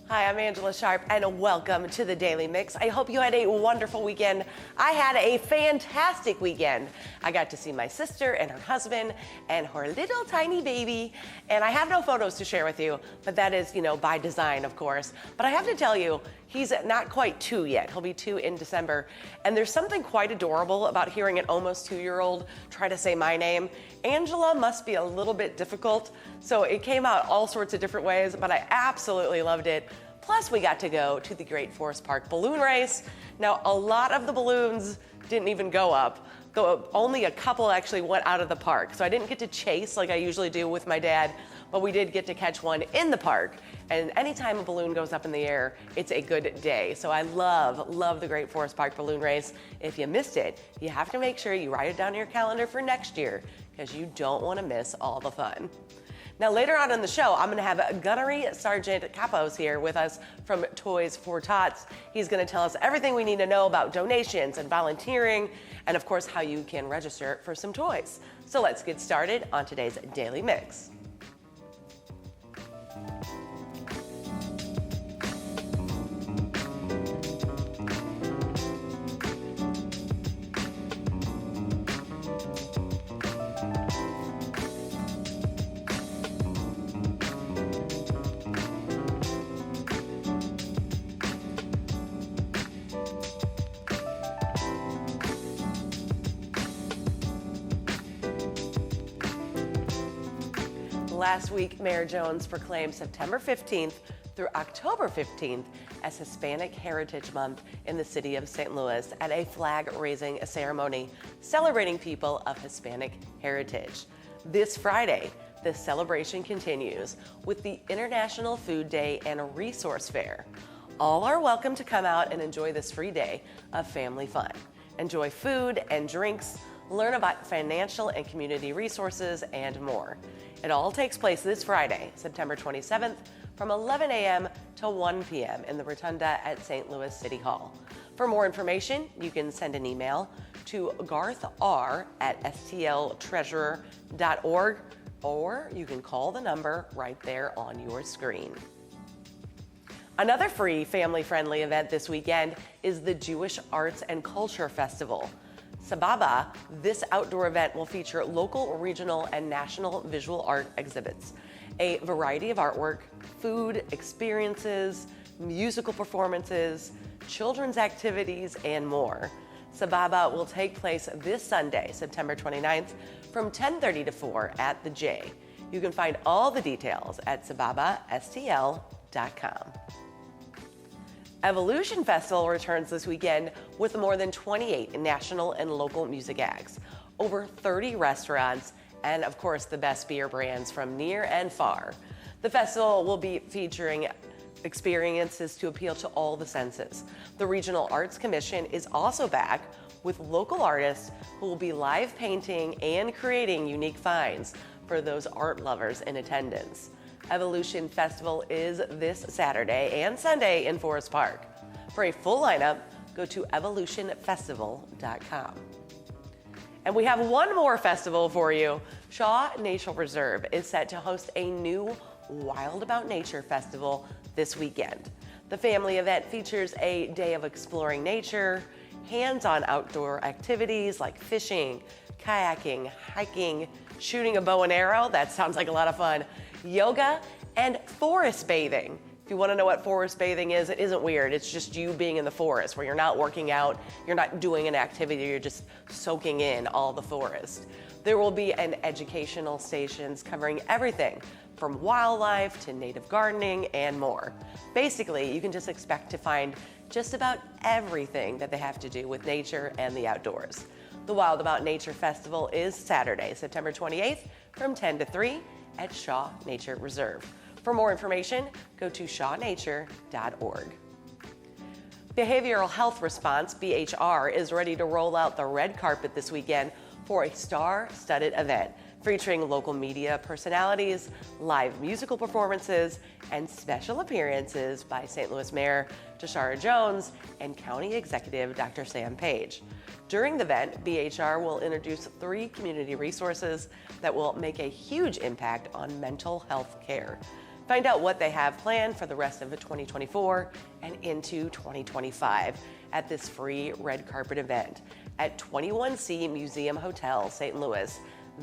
Hi, I'm Angella Sharpe, and welcome to the Daily Mix. I hope you had a wonderful weekend. I had a fantastic weekend. I got to see my sister and her husband and her little tiny baby, and I have no photos to share with you, but that is, by design, of course. But I have to tell you, he's not quite 2 yet. He'll be 2 in December, and there's something quite adorable about hearing an almost 2-year-old try to say my name. Angela must be a little bit difficult, so it came out all sorts of different ways, but I absolutely loved it. Plus, we got to go to the Great Forest Park balloon race. Now, a lot of the balloons didn't even go up, though only a couple actually went out of the park. So I didn't get to chase like I usually do with my dad, but we did get to catch one in the park. And anytime a balloon goes up in the air, it's a good day. So I love the Great Forest Park balloon race. If you missed it, you have to make sure you write it down on your calendar for next year, because you don't want to miss all the fun. Now, later on in the show, I'm going to have GySgt Kappos here with us from Toys for Tots. He's going to tell us everything we need to know about donations and volunteering, and of course, how you can register for some toys. So let's get started on today's Daily Mix. Last week, Mayor Jones proclaimed September 15th through October 15th as Hispanic Heritage Month in the city of St. Louis at a flag-raising ceremony celebrating people of Hispanic heritage. This Friday, the celebration continues with the International Food Day and a resource fair. All are welcome to come out and enjoy this free day of family fun. Enjoy food and drinks, learn about financial and community resources, and more. It all takes place this Friday, September 27th, from 11 a.m. to 1 p.m. in the Rotunda at St. Louis City Hall. For more information, you can send an email to garthr@stltreasurer.org, or you can call the number right there on your screen. Another free family-friendly event this weekend is the Jewish Arts and Culture Festival. Sababa, this outdoor event will feature local, regional, and national visual art exhibits, a variety of artwork, food, experiences, musical performances, children's activities, and more. Sababa will take place this Sunday, September 29th, from 10:30 to 4 at the J. You can find all the details at sababastl.com. Evolution Festival returns this weekend with more than 28 national and local music acts, over 30 restaurants, and of course the best beer brands from near and far. The festival will be featuring experiences to appeal to all the senses. The Regional Arts Commission is also back with local artists who will be live painting and creating unique finds for those art lovers in attendance. Evolution Festival is this Saturday and Sunday in Forest Park. For a full lineup, go to evolutionfestival.com. And we have one more festival for you. Shaw Nature Reserve is set to host a new Wild About Nature festival this weekend. The family event features a day of exploring nature, hands-on outdoor activities like fishing, kayaking, hiking, shooting a bow and arrow, that sounds like a lot of fun, yoga, and forest bathing. If you want to know what forest bathing is, it isn't weird. It's just you being in the forest where you're not working out, you're not doing an activity, you're just soaking in all the forest. There will be an educational stations covering everything from wildlife to native gardening and more. Basically, you can just expect to find just about everything that they have to do with nature and the outdoors. The Wild About Nature Festival is Saturday, September 28th from 10 to 3 at Shaw Nature Reserve. For more information, go to shawnature.org. Behavioral Health Response, BHR, is ready to roll out the red carpet this weekend for a star-studded event featuring local media personalities, live musical performances, and special appearances by St. Louis Mayor Tashara Jones and County Executive Dr. Sam Page. During the event, BHR will introduce 3 community resources that will make a huge impact on mental health care. Find out what they have planned for the rest of 2024 and into 2025 at this free red carpet event at 21C Museum Hotel, St. Louis,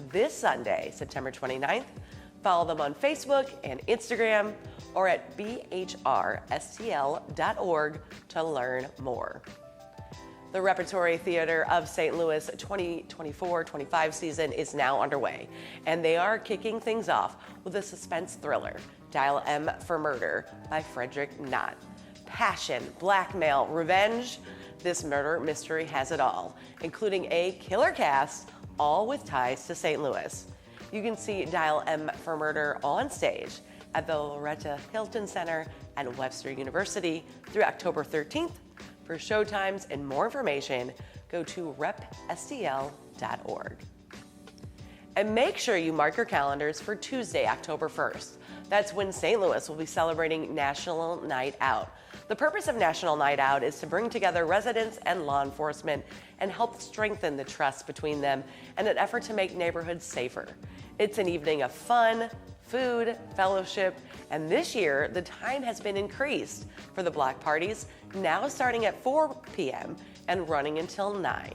this Sunday, September 29th. Follow them on Facebook and Instagram or at bhrstl.org to learn more. The Repertory Theater of St. Louis 2024-25 season is now underway, and they are kicking things off with a suspense thriller, Dial M for Murder by Frederick Knott. Passion, blackmail, revenge. This murder mystery has it all, including a killer cast, all with ties to St. Louis. You can see Dial M for Murder on stage at the Loretta Hilton Center at Webster University through October 13th. For showtimes and more information, go to repstl.org. And make sure you mark your calendars for Tuesday, October 1st. That's when St. Louis will be celebrating National Night Out. The purpose of National Night Out is to bring together residents and law enforcement and help strengthen the trust between them in an effort to make neighborhoods safer. It's an evening of fun, food, fellowship, and this year the time has been increased for the block parties, now starting at 4 p.m. and running until 9.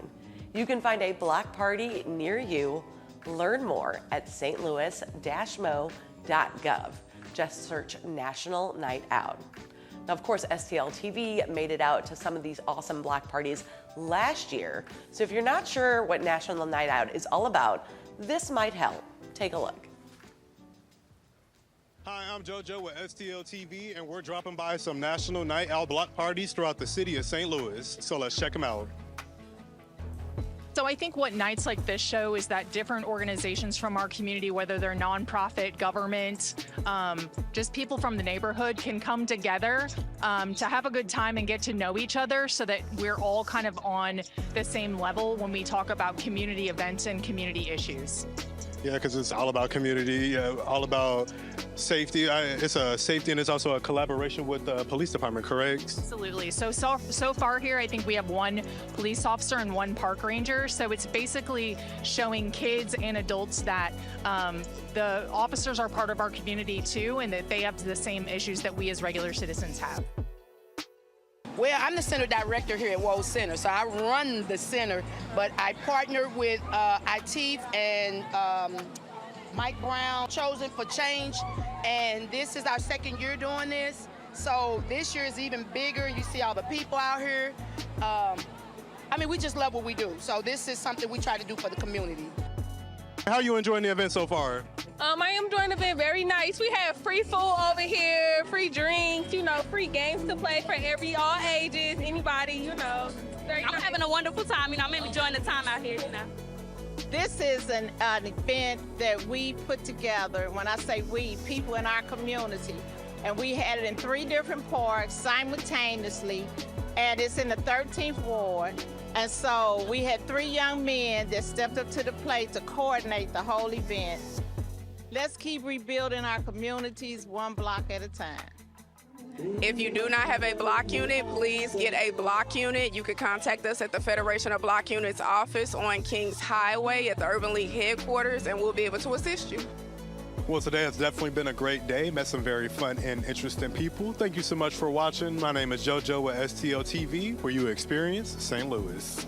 You can find a block party near you. Learn more at stlouis-mo.gov. Just search National Night Out. Now, of course, STL TV made it out to some of these awesome block parties last year. So if you're not sure what National Night Out is all about, this might help. Take a look. Hi, I'm JoJo with STL TV, and we're dropping by some National Night Out block parties throughout the city of St. Louis. So let's check them out. So I think what nights like this show is that different organizations from our community, whether they're nonprofit, government, just people from the neighborhood, can come together to have a good time and get to know each other so that we're all kind of on the same level when we talk about community events and community issues. Yeah, because it's all about community, all about safety. It's a safety, and it's also a collaboration with the police department, correct? Absolutely. So far here, I think we have one police officer and one park ranger. So it's basically showing kids and adults that the officers are part of our community too, and that they have the same issues that we as regular citizens have. Well, I'm the center director here at Wold Center, so I run the center, but I partner with IT and Mike Brown, Chosen for Change, and this is our second year doing this. So this year is even bigger. You see all the people out here. I mean, we just love what we do. So this is something we try to do for the community. How are you enjoying the event so far? I am enjoying the event very nice. We have free food over here, free drinks, free games to play for all ages, anybody, I'm having a wonderful time, I'm enjoying the time out here, This is an event that we put together. When I say we, people in our community. And we had it in 3 different parks simultaneously, and it's in the 13th ward. And so we had 3 young men that stepped up to the plate to coordinate the whole event. Let's keep rebuilding our communities one block at a time. If you do not have a block unit, please get a block unit. You can contact us at the Federation of Block Units office on Kings Highway at the Urban League headquarters, and we'll be able to assist you. Well, today has definitely been a great day. Met some very fun and interesting people. Thank you so much for watching. My name is JoJo with STL TV, where you experience St. Louis.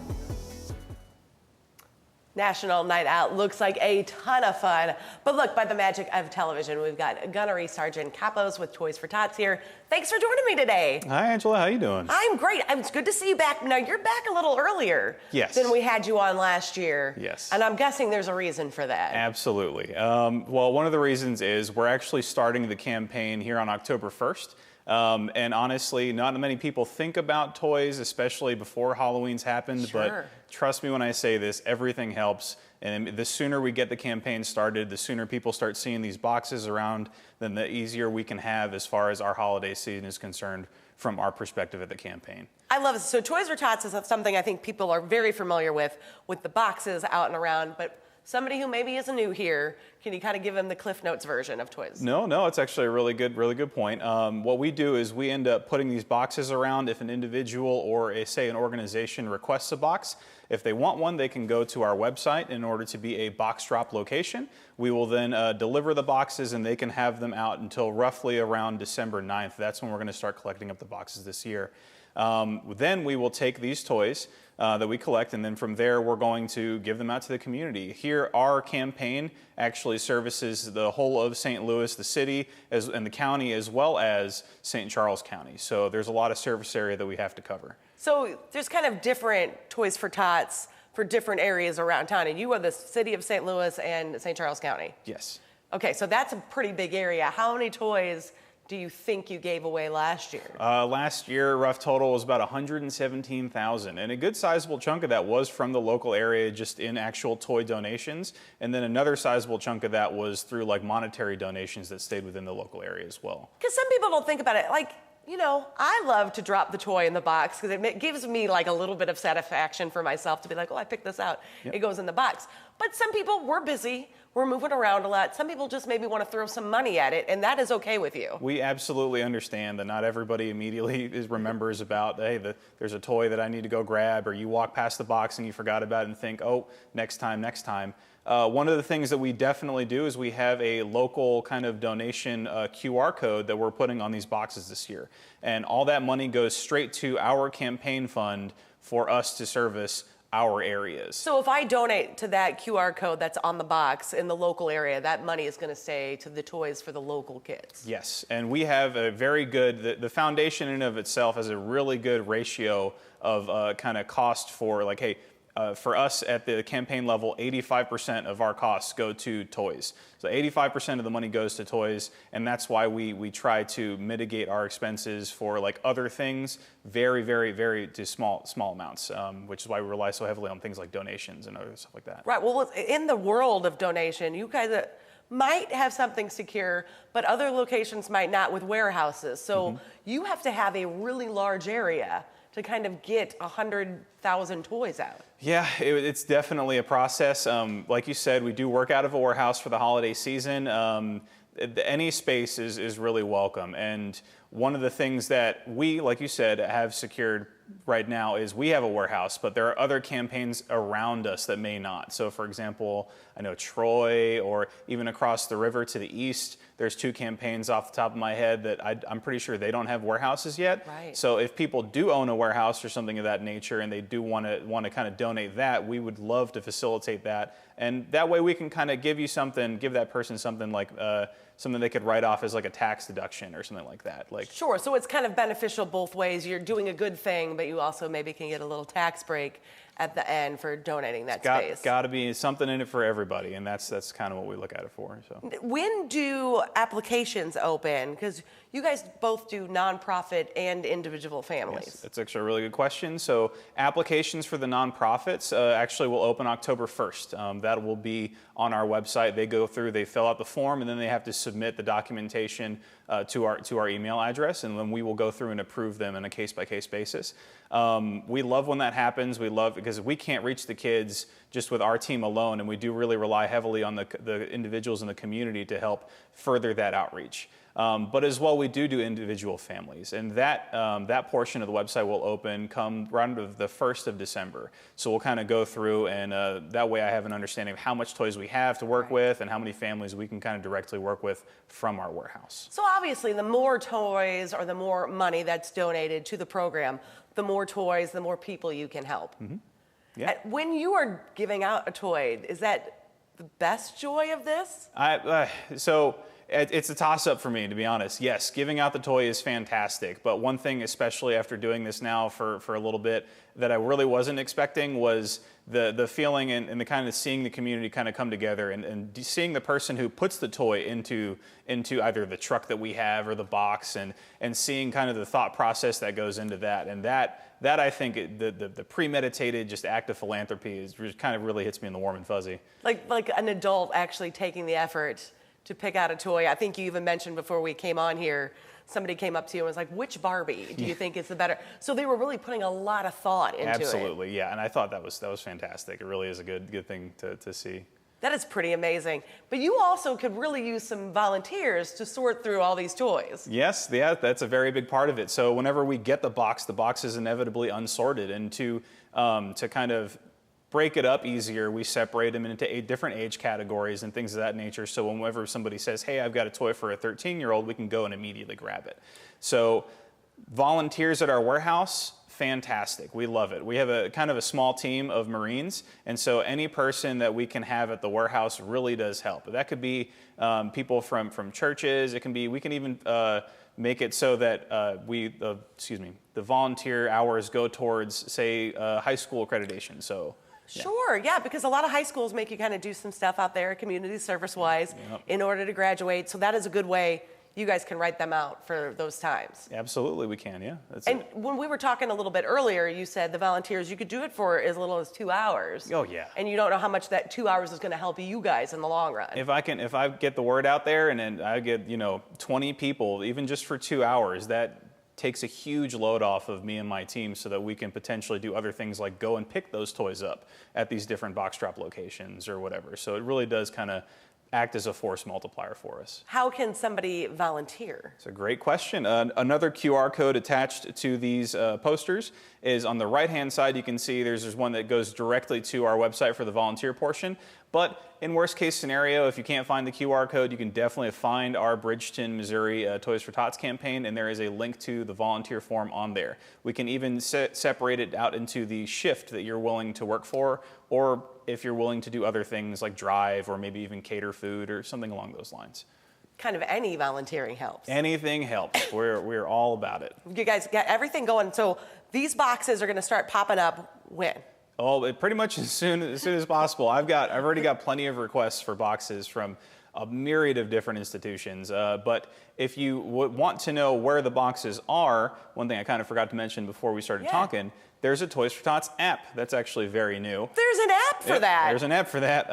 National Night Out looks like a ton of fun. But look, by the magic of television, we've got Gunnery Sergeant Kappos with Toys for Tots here. Thanks for joining me today. Hi, Angela. How you doing? I'm great. It's good to see you back. Now, you're back a little earlier than we had you on last year. Yes. And I'm guessing there's a reason for that. Absolutely. Well, one of the reasons is we're actually starting the campaign here on October 1st. And honestly, not many people think about toys, especially before Halloween's happened. Sure. But trust me when I say this, everything helps. And the sooner we get the campaign started, the sooner people start seeing these boxes around, then the easier we can have as far as our holiday season is concerned from our perspective at the campaign. I love it. So Toys for Tots is something I think people are very familiar with the boxes out and around. But somebody who maybe isn't new here, can you kind of give them the Cliff Notes version of toys? No, it's actually a really good point. What we do is we end up putting these boxes around if an individual or say an organization requests a box. If they want one, they can go to our website in order to be a box drop location. We will then deliver the boxes and they can have them out until roughly around December 9th. That's when we're going to start collecting up the boxes this year. Then we will take these toys that we collect, and then from there we're going to give them out to the community. Here, our campaign actually services the whole of St. Louis, the city, and the county, as well as St. Charles County. So there's a lot of service area that we have to cover. So there's kind of different Toys for Tots for different areas around town, and you are the city of St. Louis and St. Charles County. Yes. Okay, so that's a pretty big area. How many toys do you think you gave away last year? Last year, rough total was about 117,000, and a good sizable chunk of that was from the local area, just in actual toy donations, and then another sizable chunk of that was through like monetary donations that stayed within the local area as well. Because some people don't think about it, like, you know, I love to drop the toy in the box because it gives me like a little bit of satisfaction for myself to be like, oh, I picked this out. Yep. It goes in the box. But some people, we're busy. We're moving around a lot. Some people just maybe want to throw some money at it, and that is okay with you. We absolutely understand that not everybody immediately remembers about, hey, there's a toy that I need to go grab, or you walk past the box and you forgot about it and think, oh, next time. One of the things that we definitely do is we have a local kind of donation QR code that we're putting on these boxes this year. And all that money goes straight to our campaign fund for us to service our areas. So if I donate to that QR code that's on the box in the local area, that money is going to stay to the toys for the local kids. Yes, and we have a very good, the foundation in and of itself has a really good ratio of kind of cost for like, hey, for us at the campaign level, 85% of our costs go to toys. So 85% of the money goes to toys, and that's why we try to mitigate our expenses for like other things very to small amounts, which is why we rely so heavily on things like donations and other stuff like that. Right, well, in the world of donation, you guys might have something secure, but other locations might not with warehouses. So you have to have a really large area to kind of get 100,000 toys out. Yeah, it's definitely a process. Like you said, we do work out of a warehouse for the holiday season. Any space is really welcome. And one of the things that we, like you said, have secured right now is we have a warehouse, but there are other campaigns around us that may not. So for example, I know Troy, or even across the river to the east, there's 2 campaigns off the top of my head that I'm pretty sure they don't have warehouses yet. Right. So if people do own a warehouse or something of that nature and they do want to kind of donate that, we would love to facilitate that. And that way we can kind of give that person something like something they could write off as like a tax deduction or something like that. Like, sure, so it's kind of beneficial both ways. You're doing a good thing, but you also maybe can get a little tax break at the end for donating that space. Got to be something in it for everybody, and that's kind of what we look at it for. So, when do applications open? Because you guys both do nonprofit and individual families. Yes, that's actually a really good question. So applications for the nonprofits actually will open October 1st. That will be on our website. They go through, they fill out the form, and then they have to submit the documentation to our email address, and then we will go through and approve them on a case-by-case basis. We love when that happens. We love because we can't reach the kids just with our team alone, and we do really rely heavily on the individuals in the community to help further that outreach. But as well, we do individual families, and that portion of the website will open come around the 1st of December. So we'll kind of go through, and that way I have an understanding of how much toys we have to work with and how many families we can kind of directly work with from our warehouse. So obviously, the more toys or the more money that's donated to the program, the more toys, the more people you can help. Yeah. When you are giving out a toy, is that the best joy of this? So it's a toss-up for me, to be honest. Yes, giving out the toy is fantastic, but one thing, especially after doing this now for a little bit, that I really wasn't expecting was the feeling and the kind of seeing the community kind of come together and seeing the person who puts the toy into either the truck that we have or the box, and seeing kind of the thought process that goes into that. And that I think the premeditated just act of philanthropy is kind of really hits me in the warm and fuzzy. Like an adult actually taking the effort to pick out a toy. I think you even mentioned before we came on here, somebody came up to you and was like, which Barbie do you think is the better? So they were really putting a lot of thought into it. Absolutely, yeah. And I thought that was fantastic. It really is a good thing to see. That is pretty amazing. But you also could really use some volunteers to sort through all these toys. Yes, yeah, that's a very big part of it. So whenever we get the box is inevitably unsorted, and to kind of break it up easier, we separate them into 8 different age categories and things of that nature. So whenever somebody says, hey, I've got a toy for a 13-year-old, we can go and immediately grab it. So volunteers at our warehouse, fantastic. We love it. We have a kind of a small team of Marines, and so any person that we can have at the warehouse really does help. That could be people from churches. It can be, we can even make it so that the volunteer hours go towards, say, high school accreditation. So. Yeah. Sure, yeah, because a lot of high schools make you kind of do some stuff out there, community service-wise, in order to graduate. So that is a good way you guys can write them out for those times. Absolutely, we can, yeah. And when we were talking a little bit earlier, you said the volunteers, you could do it for as little as 2 hours. Oh, yeah. And you don't know how much that 2 hours is going to help you guys in the long run. If I get the word out there and then I get, 20 people, even just for 2 hours, that takes a huge load off of me and my team so that we can potentially do other things like go and pick those toys up at these different box drop locations or whatever. So it really does kind of act as a force multiplier for us. How can somebody volunteer? It's a great question. Another QR code attached to these posters is on the right-hand side. You can see there's one that goes directly to our website for the volunteer portion. But in worst case scenario, if you can't find the QR code, you can definitely find our Bridgeton, Missouri Toys for Tots campaign, and there is a link to the volunteer form on there. We can even separate it out into the shift that you're willing to work for, or if you're willing to do other things like drive or maybe even cater food or something along those lines. Kind of any volunteering helps. Anything helps. We're all about it. You guys got everything going. So these boxes are going to start popping up when? Oh, pretty much as soon as possible. I've already got plenty of requests for boxes from a myriad of different institutions. But if you want to know where the boxes are, one thing I kind of forgot to mention before we started talking, there's a Toys for Tots app that's actually very new. There's an app for that. There's an app for that.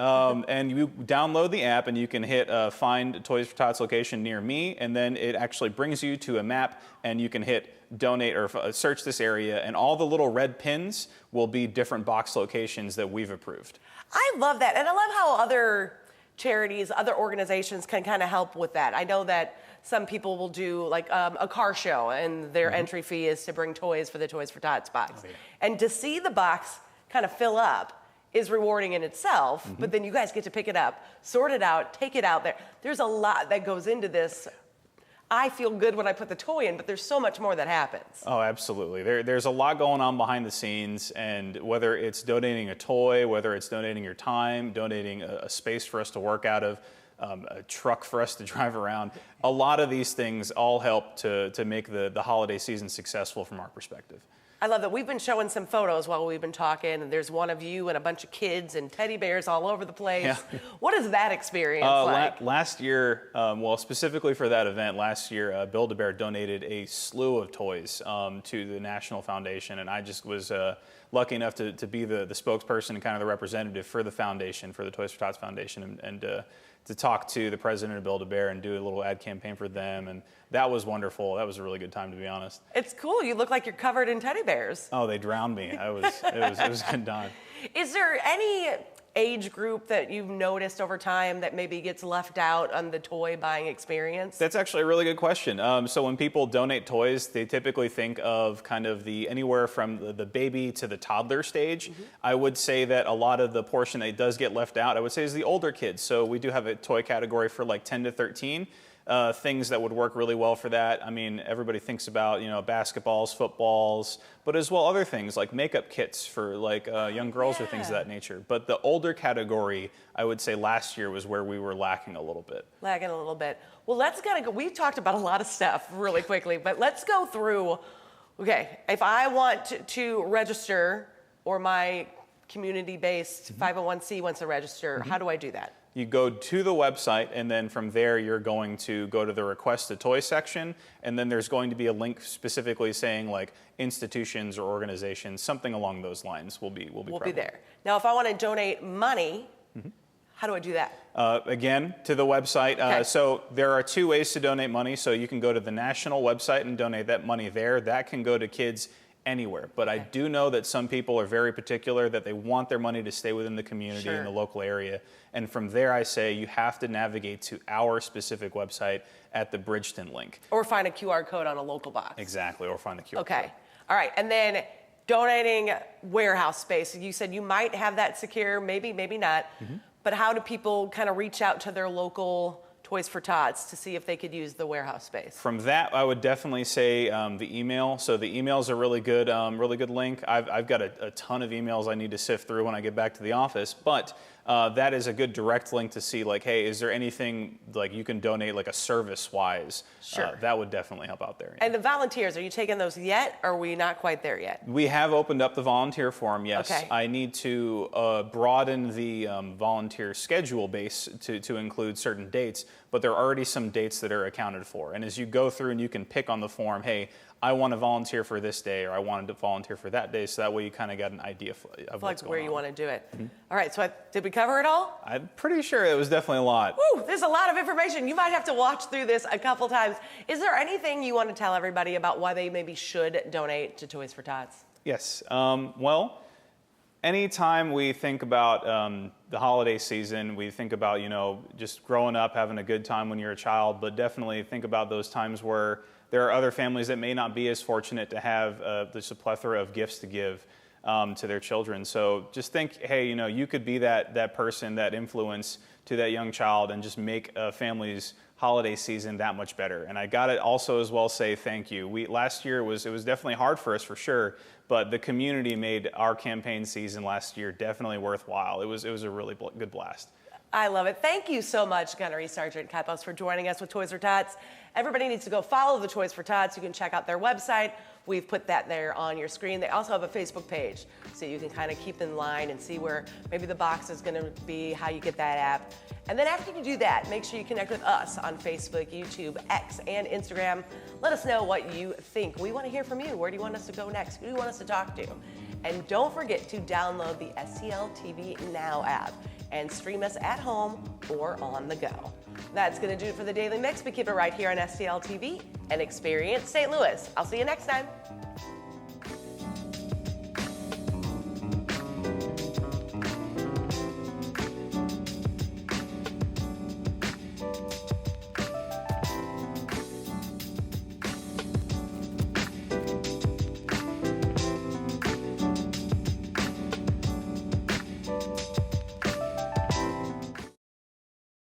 And you download the app and you can hit find Toys for Tots location near me, and then it actually brings you to a map and you can hit donate or search this area, and all the little red pins will be different box locations that we've approved. I love that. And I love how other charities, other organizations can kind of help with that. I know that some people will do like a car show, and their entry fee is to bring toys for the Toys for Tots box. Oh, yeah. And to see the box kind of fill up is rewarding in itself, but then you guys get to pick it up, sort it out, take it out there. There's a lot that goes into this. I feel good when I put the toy in, but there's so much more that happens. Oh, absolutely. There's a lot going on behind the scenes, and whether it's donating a toy, whether it's donating your time, donating a space for us to work out of, a truck for us to drive around, a lot of these things all help to make the holiday season successful from our perspective. I love that. We've been showing some photos while we've been talking, and there's one of you and a bunch of kids and teddy bears all over the place. Yeah. What is that experience like? Last year, well, specifically for that event, last year, Build-A-Bear donated a slew of toys to the National Foundation, and I just was lucky enough to be the spokesperson and kind of the representative for the foundation, for the Toys for Tots Foundation, and to talk to the president of Build-A-Bear and do a little ad campaign for them, and that was wonderful. That was a really good time, to be honest. It's cool. You look like you're covered in teddy bears. Oh, they drowned me. It was a good time. Is there any age group that you've noticed over time that maybe gets left out on the toy buying experience? That's actually a really good question. So when people donate toys, they typically think of kind of anywhere from the baby to the toddler stage. Mm-hmm. I would say that a lot of the portion that does get left out, I would say, is the older kids. So we do have a toy category for like 10 to 13. Things that would work really well for that. I mean, everybody thinks about, basketballs, footballs, but as well other things like makeup kits for like young girls or things of that nature. But the older category, I would say last year was where we were lacking a little bit. Well, let's go. We talked about a lot of stuff really quickly, but let's go through. Okay, if I want to register, or my community-based 501c wants to register, how do I do that? You go to the website, and then from there you're going to go to the Request a Toy section, and then there's going to be a link specifically saying like institutions or organizations, something along those lines will be there. Now, if I want to donate money, how do I do that? Again, to the website. Okay. So there are 2 ways to donate money. So you can go to the national website and donate that money there. That can go to kids anywhere. But I do know that some people are very particular that they want their money to stay within the community in the local area. And from there, I say you have to navigate to our specific website at the Bridgeton link. Or find a QR code on a local box. Exactly, or find the QR Okay. code. All right. And then donating warehouse space. You said you might have that secure, maybe not. But how do people kind of reach out to their local Toys for Tots to see if they could use the warehouse space? From that, I would definitely say the email. So the email's a really good link. I've got a ton of emails I need to sift through when I get back to the office, but that is a good direct link to see, like, hey, is there anything like you can donate, like a service-wise? Sure. That would definitely help out there. And the volunteers, are you taking those yet, or are we not quite there yet? We have opened up the volunteer form, yes. Okay. I need to broaden the volunteer schedule base to include certain dates, but there are already some dates that are accounted for. And as you go through and you can pick on the form, hey, I want to volunteer for this day, or I wanted to volunteer for that day, so that way you kind of got an idea of what's going on. Like where you want to do it. All right, so did we cover it all? I'm pretty sure it was definitely a lot. Woo, there's a lot of information. You might have to watch through this a couple times. Is there anything you want to tell everybody about why they maybe should donate to Toys for Tots? Yes. Well, anytime we think about the holiday season, we think about, just growing up, having a good time when you're a child, but definitely think about those times where there are other families that may not be as fortunate to have just a plethora of gifts to give to their children. So just think, hey, you could be that person, that influence to that young child, and just make a family's holiday season that much better. And I got to also as well say thank you. Last year it was definitely hard for us for sure, but the community made our campaign season last year definitely worthwhile. It was a really good blast. I love it. Thank you so much, Gunnery Sergeant Kappos, for joining us with Toys for Tots. Everybody needs to go follow the Toys for Tots. You can check out their website. We've put that there on your screen. They also have a Facebook page, so you can kind of keep in line and see where maybe the box is going to be, how you get that app. And then after you do that, make sure you connect with us on Facebook, YouTube, X, and Instagram. Let us know what you think. We want to hear from you. Where do you want us to go next? Who do you want us to talk to? And don't forget to download the STL TV Now app and stream us at home or on the go. That's going to do it for the Daily Mix. We keep it right here on STL TV and Experience St. Louis. I'll see you next time.